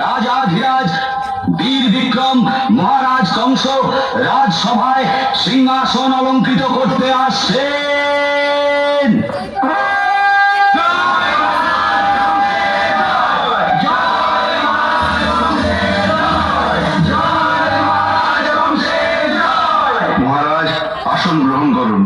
রাজা ধীরাজ বীর বিক্রম মহারাজ কংস রাজসভায় সিংহাসন অলঙ্কৃত করতে আসছেন। মহারাজ আসন গ্রহণ করুন।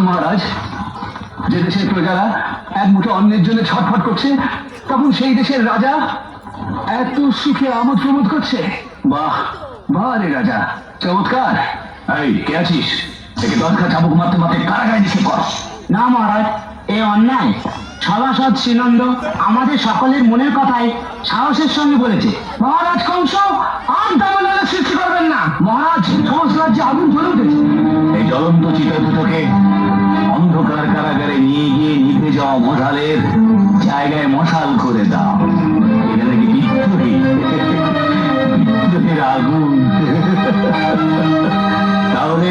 মহারাজ, যে দেশের প্রজারা এক মুঠো অন্যের জন্য ছটফট করছে, তখন সেই দেশের রাজা এত সুখে আমোদ প্রমোদ করছে। বাহ বাহ রে রাজা, চমৎকার। এই কে আছিস? একে দরকার চাবুক মারতে মারতে কারাগারে নিক্ষেপ কর। না মহারাজ, এ অন্যায়। সভাসদ শ্রীনন্দ আমাদের সকলের মনের কথাই সাহসের সঙ্গে বলেছে। মহারাজ কংস আর দামানলের সৃষ্টি করবেন না। মহারাজ, সমস্ত রাজ্যে আগুন জ্বলে উঠেছে। এই জ্বলন্ত চিতা দুটোকে অন্ধকার কারাগারে নিয়ে গিয়ে নিভে যাওয়া মশালের জায়গায় মশাল করে দাও। এটা নাকি বিদ্রোহের আগুন। তাহলে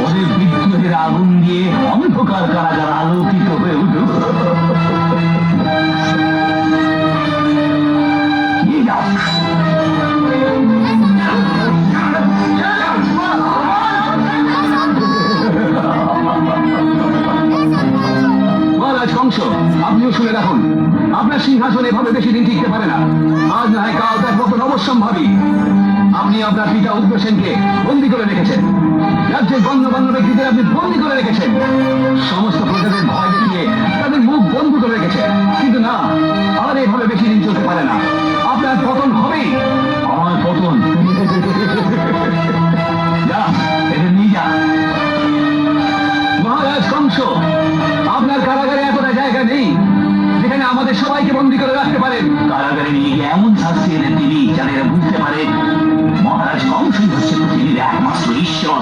ওদের বিদ্রোহের আগুন দিয়ে অন্ধকার কারাগার আলোকিত হয়ে উঠুক। মহারাজ কংস, আপনিও শুনে রাখুন, আপনার সিংহাসন এভাবে বেশি দিন টিকতে পারে না। আজ না হয় কাল তার মতন অবশ্যম্ভাবী। আপনি আপনার পিতা উগ্রসেনকে বন্দী করে রেখেছেন, রাজ্যের গণ্যমান্য ব্যক্তিদের আপনি বন্দী করে রেখেছেন, সমস্ত প্রজাদের ভয় দেখিয়ে তাদের মুখ বন্ধ করে রেখেছেন। কিন্তু না, আর এভাবে বেশি দিন চলতে পারে না। আপনার পতন হবেই। আমার পতন? যা, এদের নিয়ে যা। মহারাজ কংস, আপনার কারাগারে এতটা জায়গা নেই যেখানে আমাদের সবাইকে বন্দী করে রাখতে পারেন। কারাগারে নিয়ে গিয়ে এমন শাস্তি এনে তিনি যারা এরা বুঝতে পারে মহারাজ কংসই হচ্ছে পৃথিবীর একমাত্র ঈশ্বর।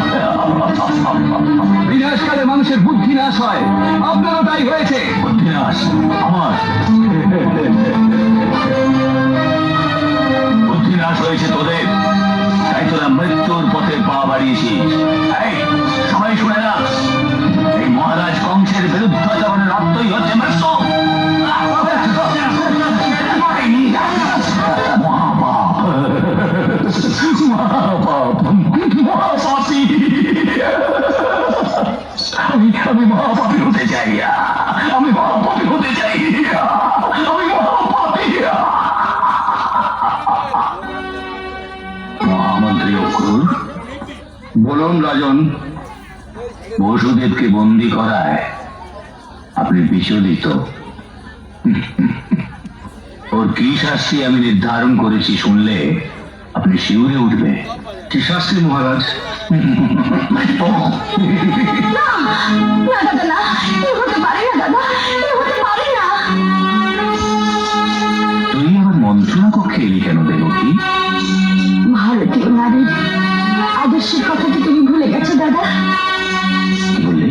বিনাশকালে মানুষের বুদ্ধি নাশ হয়, আপনারও তাই হয়েছে। বুদ্ধি নাশ আমার? বুদ্ধি নাশ হয়েছে তোদের, তাই তোরা মৃত্যুর পথে পা বাড়িয়েছিস। সবাই শুনে না, এই মহারাজ কংসের বিরুদ্ধাচরণের অর্থই হচ্ছে মৃত্যু। আমি মহাপাপী হতে চাই, আমি মহাপাপী হতে চাই, আমি মহাপাপী। মন্ত্রী অক্রুর, বলুন রাজন। বসুদেবকে বন্দি করায় আপনি বিচলিত। ওর কি শাস্তি আমি নির্ধারণ করেছি শুনলে আপনি শিউরে উঠবে। কি শাস্তি মহারাজ? না দাদা, না, এ হতে পারে না দাদা, এ হতে পারে না। তুই আমার মন্ত্রণা কক্ষে এলি কেন দেবকী? ভারতীয় নারীর আদর্শের কথাটি তুমি ভুলে গেছো দাদা। কি বললে?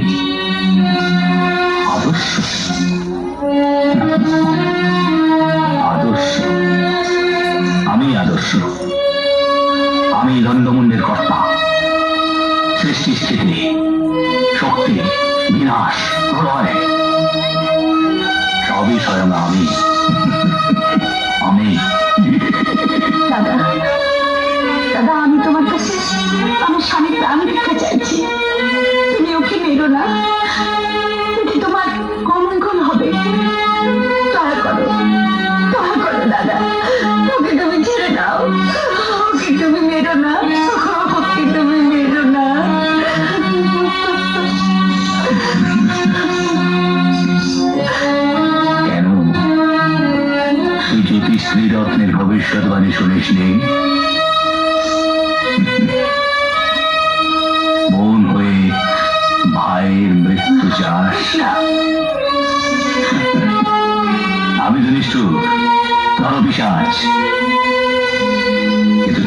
আদর্শ? আদর্শ? আমি আদর্শ? আমি দণ্ডমুণ্ডের কর্তা। সৃষ্টি, স্থিতি, শক্তি, বিনাশ, প্রলয় সবই স্বয়ং আমি। আমি দাদা, দাদা, আমি তোমার কাছে আমার স্বামীর প্রাণ ভিক্ষা চাইছি। তুমি ওকে মেরো না, এতে তোমার অমঙ্গল হবে। দয়া করো, দয়া করো দাদা, ওকে তুমি ছেড়ে দাও, ওকে তুমি মেরো না, ওকে তুমি মেরো না। কেন? তুই জ্যোতিষ শ্রীরত্নের ভবিষ্যৎবাণী শুনিসনি? বোন হয়ে ভাইয়ের মৃত্যু চাস? না, আমি তো নিষ্ঠুর, নরপিশাচ। কিন্তু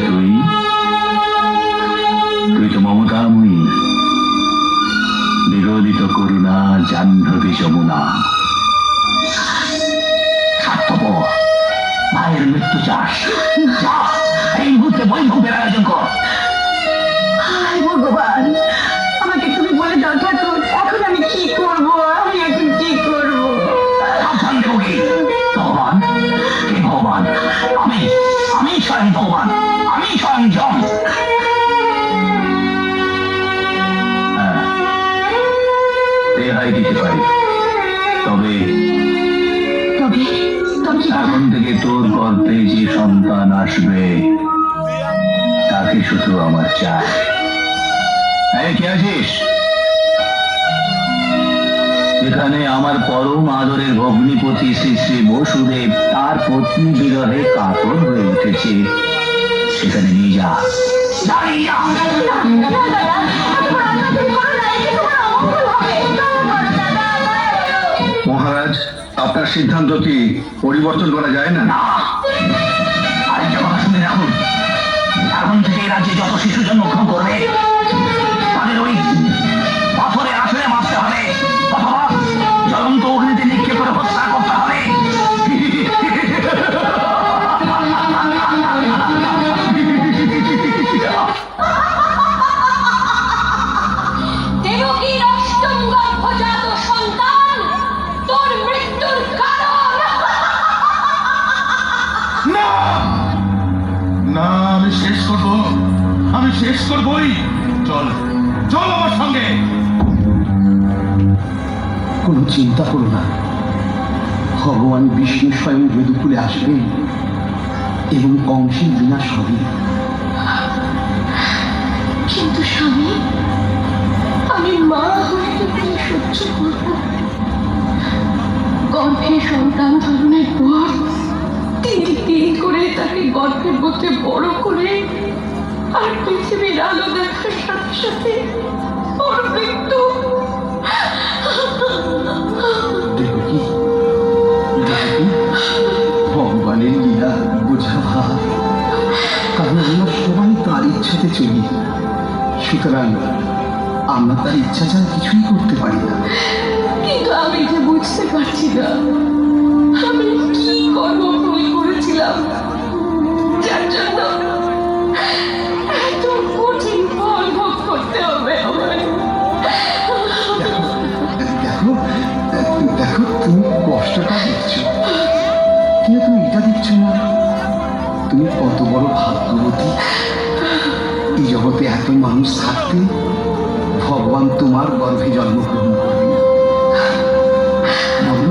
তুই তো মমতাময়ী, বিগলিত করুণা, জাহ্নবী যমুনা। স্বার্থপর, ভাইয়ের মৃত্যু চাস? যা, এই মুহূর্তে বৈভবের আয়োজন কর। হায় ভগবান, আমাকে তুমি বলে দাও ঠাকুর, এখন আমি কি করবো? আমি এখন কি করবো? সাবধান দেবকী। ভগবান? কে ভগবান? আমি স্বয়ং ভগবান, আমি স্বয়ং যম। হ্যাঁ, রেহাই দিতে পারি, তবে তবে তবে কি দাদা? এখন থেকে তোর গর্ভে যে সন্তান আসবে তাকে শুধু আমার চাই। এই কে আছিস? এখানে আমার পরম আদরের ভগ্নিপতি শ্রী শ্রী বসুদেব তার পত্নী বিরহে কাতর হয়ে উঠেছে, সেখানে নিয়ে যা। যা, নিয়ে যা। না দাদা, তোমার আত্মহত্যা করো না, এতে তোমার অমঙ্গল হবে। দয়া করো দাদা, দয়া করো। মহারাজ, আপনার সিদ্ধান্ত কি পরিবর্তন করা যায় না? আরেকটা কথা শুনে রাখুন, এখন থেকে এই রাজ্যে যত শিশু জন্মগ্রহণ করবে তাদের ওই পাথরের আসলে মারতে হবে, অথবা জ্বলন্ত অগ্নিতে নিক্ষেপ করে হত্যা করতে হবে। দেবকীর অষ্টম গর্ভজাত সন্তান তোর মৃত্যুর কারণ। না না, আমি শেষ করব, আমি শেষ করবই। চল চল আমার সঙ্গে। কোনো চিন্তা করো না, ভগবান বিষ্ণু স্বয়ং যদুকুলে আসবেন এবং কংসের বিনাশ হবে। কিন্তু স্বামী, আমি মা হয়ে কি সহ্য করব? গর্ভে সন্তান ধারণের পর তিন তিন করে তাকে গর্ভের মধ্যে বড় করে আর পৃথিবীর আলো দেখার সাথে সাথে ওর মৃত্যু। দেবকী, দেবকী, ভগবানের লীলা বোঝা ভার, কারণ আমরা সবাই তার ইচ্ছাতে চলি। সুতরাং আমরা তার ইচ্ছা ছাড়া কিছুই করতে পারি না। কিন্তু আমি যে বুঝতে পারছি না আমি কি কর্ম ভুল করেছিলাম যার জন্য এত কঠিন ফল ভোগ করতে হবে আমায়। দেখো দেখো, তুমি কষ্টটা দেখছো, কিন্তু তুমি এটা দেখছো না তুমি কত বড় ভাগ্যবতী। এই জগতে এত মানুষ থাকতে ভগবান তোমার গর্ভে জন্মগ্রহণ করবে। বলো,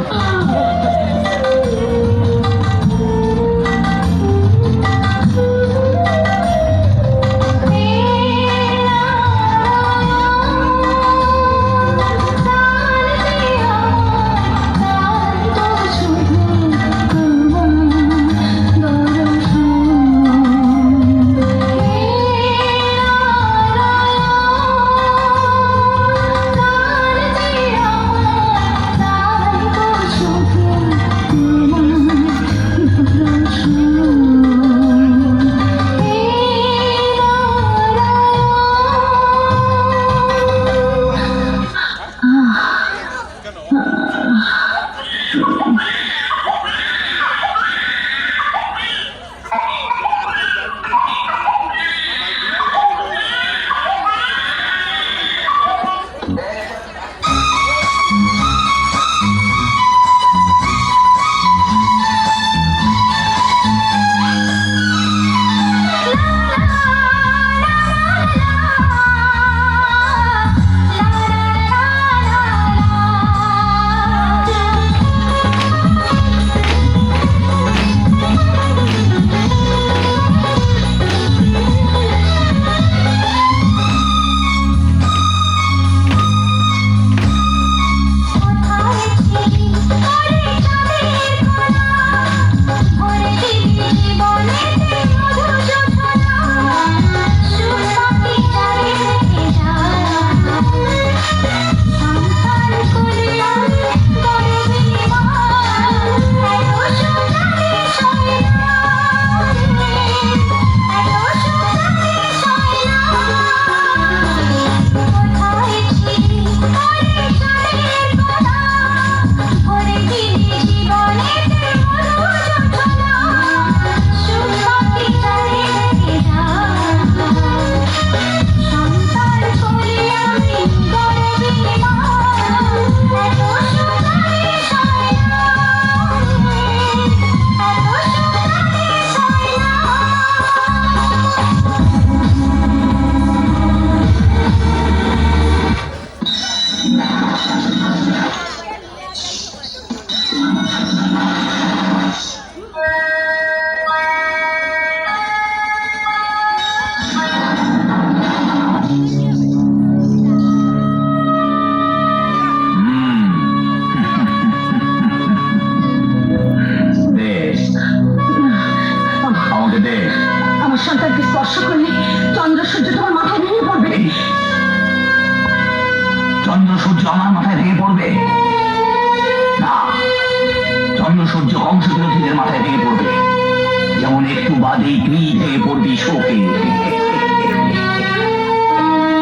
তাহলেই তুই ভেঙে পড়বি শোকে।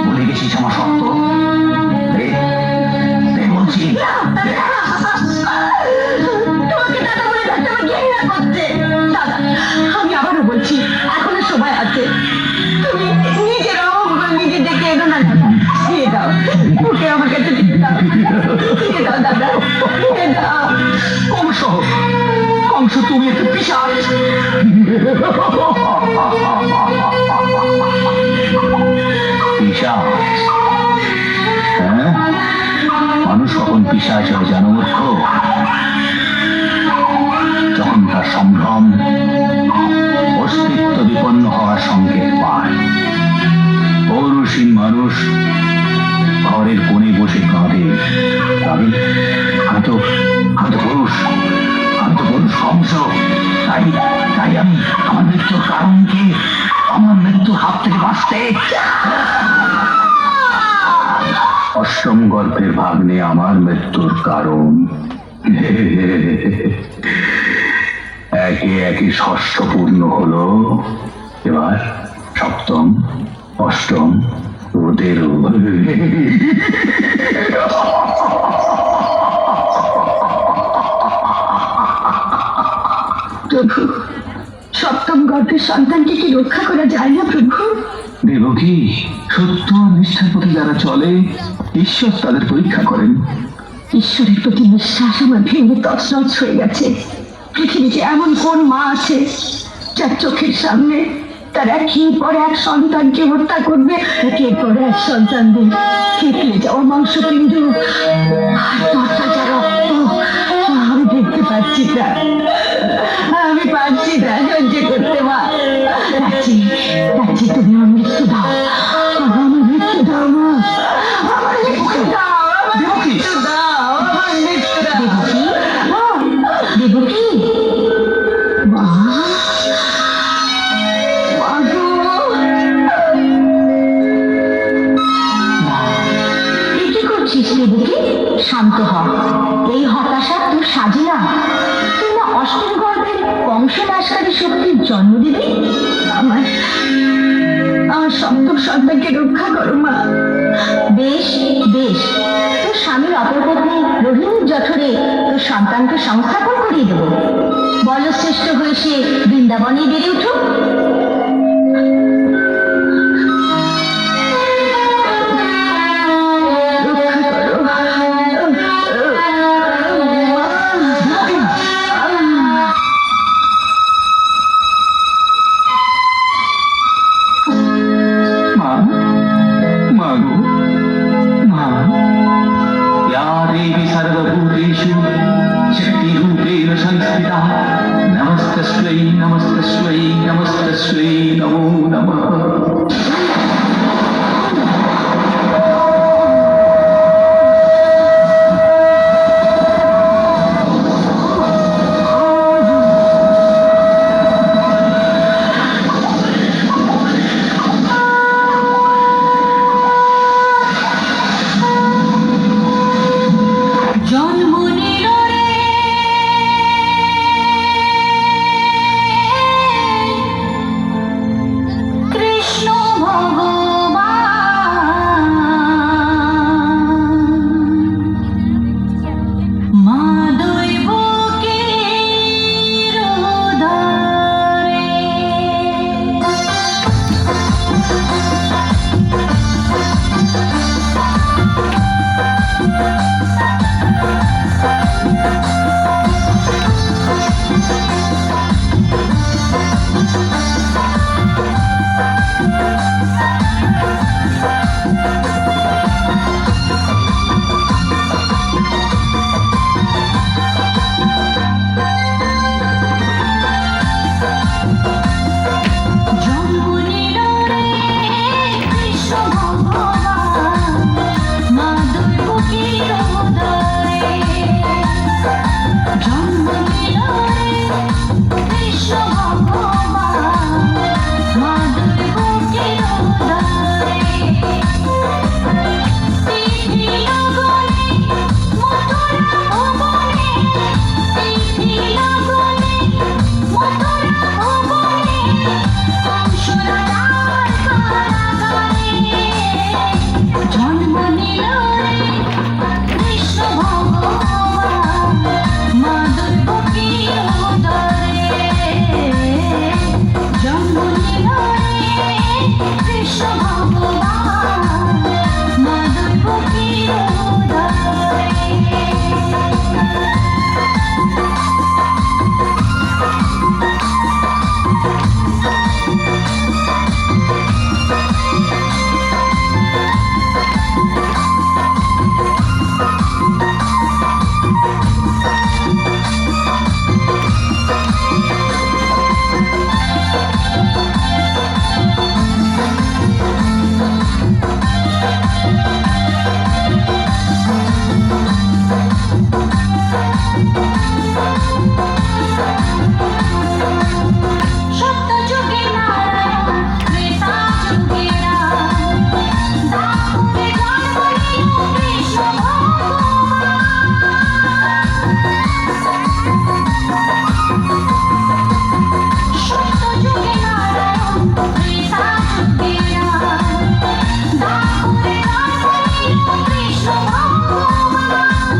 ভুলে গেছিস আমার শর্ত? বলছি তোমাকে দাদা বলে ডাকতে আমার ঘৃণা করছে। দাদা, আমি আবারও বলছি, এখনো সময় আছে। তুমি নিজের অহংকার নিজে ডেকে এলো না দাদা। দিয়ে দাও, ওকে আমার কাছে দিয়ে দাও। দিয়ে দাও দাদা, দিয়ে দাও। কংস, কংস তুমি একটা পিশাচ। পিশাচ? হ্যাঁ, মানুষ কখন পিশাচ হয় জানো মূর্খ? যখন তার সম্ভ্রম অস্তিত্ব বিপন্ন হওয়ার সংকেত পায়। পৌরুষহীন মানুষ ঘরের কোণে বসে কাঁদে। আমি তো পুরুষ, আমি তো পুরুষ কংস। তাই তাই আমি আমার মৃত্যুর কারণকে, আমার মৃত্যুর হাত থেকে বাঁচতে অষ্টম গল্পের ভাগ্নে আমার মৃত্যুর কারণ। একে একে ষষ্ঠ পূর্ণ হলো, এবার সপ্তম, অষ্টম, ওদেরও। প্রভু, সপ্তম গর্ভের সন্তানকে কি রক্ষা করা যায় না প্রভু? দেবকী, সত্য আর নিষ্ঠার পথে যারা চলে, ঈশ্বর তাদের পরীক্ষা করেন। ঈশ্বরের প্রতি বিশ্বাস আমার ভেঙে তছনছ হয়ে গেছে। পৃথিবীতে এমন কোন মা আছে যার চোখের সামনে তার একের পর এক সন্তানকে হত্যা করবে, একের পর এক সন্তানদের থেতলে যাওয়া মাংসপিণ্ড আর তরতাজা রক্ত আমি দেখতে পাচ্ছি না। আমি পারছি না সহ্য করতে। মা, রাজি রাজি, তুমি আমার মৃত্যু দাও, আমার মৃত্যু দাও মা, আমার মৃত্যু দাও, আমার মৃত্যু দাও, আমার মৃত্যু দাও। দেবকী, মা, মা গো। কি করছিস দেবকী? শান্ত হ, এই হতাশা তোর সাজে না। তুই না অষ্টম গর্ভের বংশনাশকারী শক্তির জন্ম দিবি। আমার সপ্তম সন্তানকে রক্ষা করো মা। বেশ বেশ, তোর স্বামীর অপরপত্নী রোহিণীর জঠরে তোর সন্তানকে সংস্থাপন করিয়ে দেব। বলশ্রেষ্ঠ হয়ে সে বৃন্দাবনে বেড়ে উঠুক। नमस्तस्यै नमस्तस्यै नमस्तस्यै नमो नमः। কৃষ্ণ ভগবান মাধব ফকির সত্য যুগে নারায়ণ ত্রেতা যুগে রাম দাপরে জন্ম নিল কৃষ্ণ ভগবান সত্য যুগে নারায়ণ ত্রেতা যুগে রাম দাপরে জন্ম নিল কৃষ্ণ ভগবান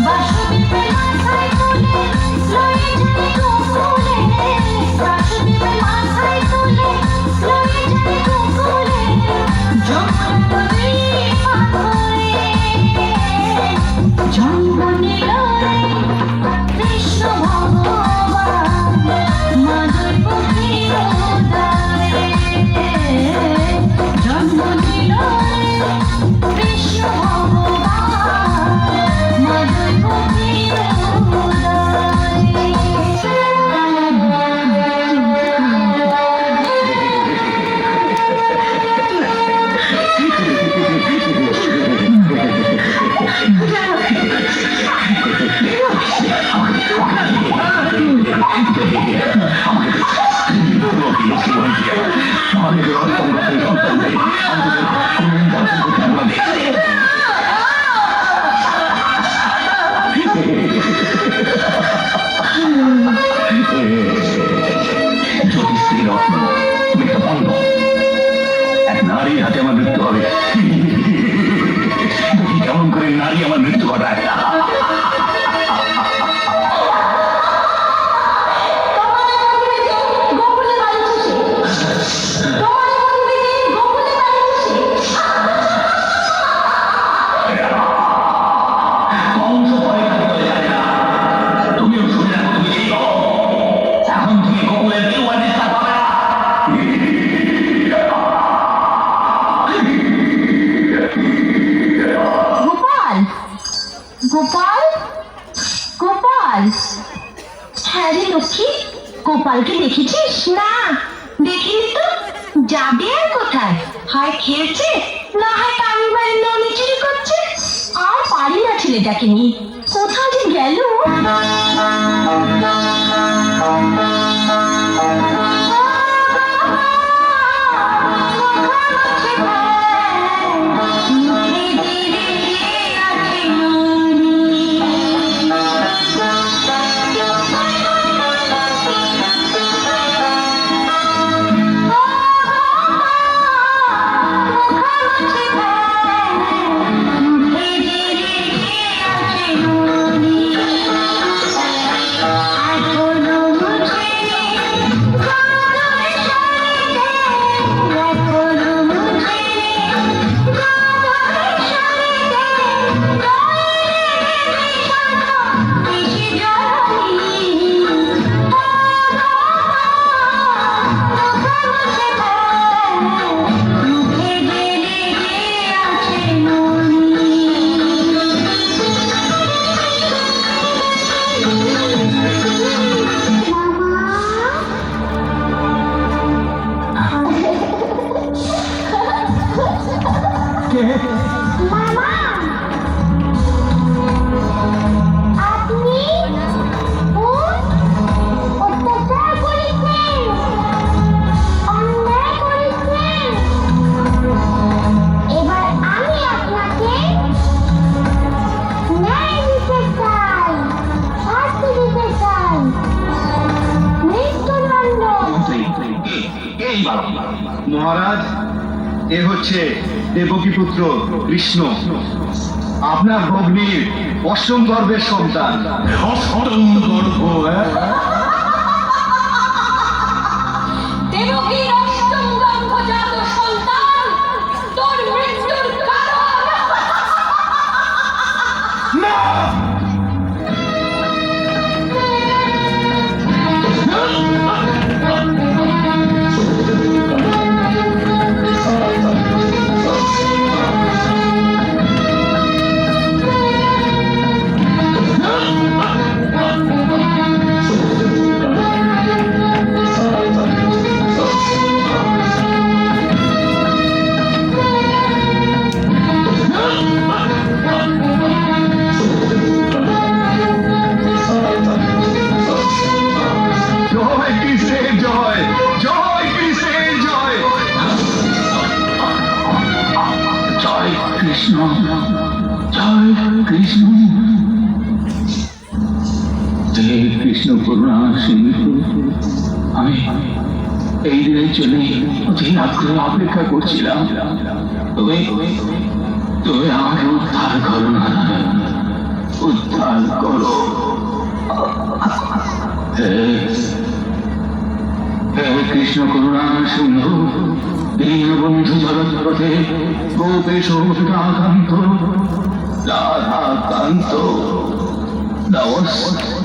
বাসুদেবের মাথায় তুলে লয়ে যায় গোকুলে বাসুদেবের মাথায় তুলে লয়ে যায় গোকুলে যমুনা নদী পার করে জন্ম নিল কৃষ্ণ ভগবান মাধব ফকির উদয়ে জন্ম নিল কৃষ্ণ ভগবান মাধব ফকির জ্যোতিষী রত্ন তুমি তো বন্ধ। এক নারীর হাতে আমার মৃত্যু হবে। দেখি কেমন করে নারী আমার মৃত্যু ঘটায়। গোকুলে বাড়িছে সে তোমার মন্দিরে গোকুলে বাড়িছে কংস ভয় খাইতে যায় না। তুমিও শুনে রাখো, তুমি এই কও। এখন তুমি গোকুলের কেউ আর নিস্তার পাবে না। গোপাল গোপাল গোপাল হ্যাঁ রে লক্ষ্মী গোপালকে দেখেছিস না দেখিনি তো যাবে আর কোথায় হয় খেলছে না হয় কারোর বাড়ির ননি চুরি করছে আর পারি না ছেলেটাকে নিয়ে কোথাও যে গেল মহারাজ, এ হচ্ছে দেবকী পুত্র কৃষ্ণ, আপনার ভগ্নীর অষ্টম গর্ভের সন্তান। অষ্টম গর্ভ, দেবকীর অষ্টম গর্ভজাত সন্তান কৃষ্ণ, জয় কৃষ্ণ। হে কৃষ্ণ করুণা সিন্ধু, আমি এই দিনের জন্য অতি আগ্রহে অপেক্ষা করছিলাম। তুমি তুমি আমাকে উদ্ধার করো না, উদ্ধার করো। হে হে কৃষ্ণ করুণা সিন্ধু, দীনবন্ধু জগৎপথে গোপেশ রাধাকান্ত, রাধাকান্ত নমস্তুতে।